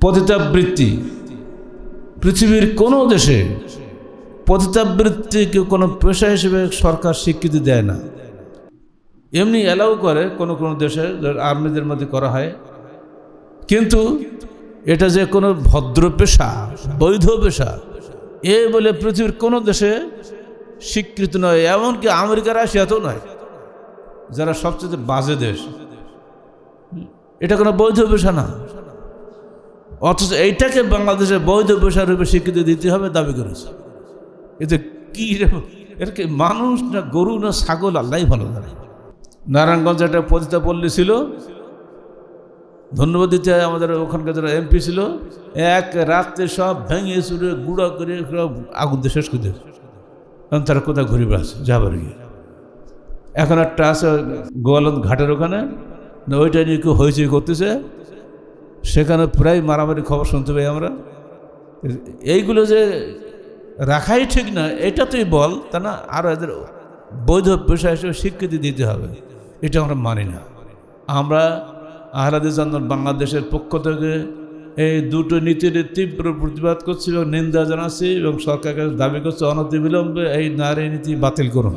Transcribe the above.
পতিতাবৃত্তি পৃথিবীর কোনো দেশে পতিতাবৃত্তিকে কোনো পেশা হিসেবে সরকার স্বীকৃতি দেয় না। এমনি অ্যালাউ করে কোনো কোনো দেশে, আর্মিদের মধ্যে করা হয়, কিন্তু এটা যে কোনো ভদ্র পেশা, বৈধ পেশা এ বলে পৃথিবীর কোনো দেশে স্বীকৃত নয়, এমনকি আমেরিকা রাশিয়াতেও নয়, যারা সবচেয়ে বাজে দেশ। এটা কোনো বৈধ পেশা না, অথচ এইটাকে বাংলাদেশে বৈধ পেশা রূপে স্বীকৃতি দিতে হবে দাবি করেছে। এতে কি এর কি মানুষ না গরু না ছাগল, আল্লাহ ভালো জানে। নারায়ণগঞ্জে একটা পতিতা পল্লী ছিল, ধন্যবাদ দিতে হয় আমাদের ওখানকার যারা এমপি ছিল, এক রাত্রে সব ভেঙে চুরে গুঁড়া করে সব আগুন দিয়ে শেষ করে দিয়েছে। কারণ তারা কোথায় ঘুরে বেড়াচ্ছে যাবার গিয়ে। এখন একটা আছে গোয়ালন্দ ঘাটের ওখানে, ওইটা নিয়ে কেউ হইচই করতেছে, সেখানে প্রায় মারামারি খবর শুনতে পাই আমরা। এইগুলো যে রাখাই ঠিক না, এটা তুই বল, তা না আরও এদের বৈধ পেশা হিসেবে স্বীকৃতি দিতে হবে, এটা আমরা মানি না। আমরা আহলাদিস আন্দোলন বাংলাদেশের পক্ষ থেকে এই দুটো নীতির তীব্র প্রতিবাদ করছি এবং নিন্দা জানাচ্ছি এবং সরকারকে দাবি করছি অনতিবিলম্বে এই নারী নীতি বাতিল করুন।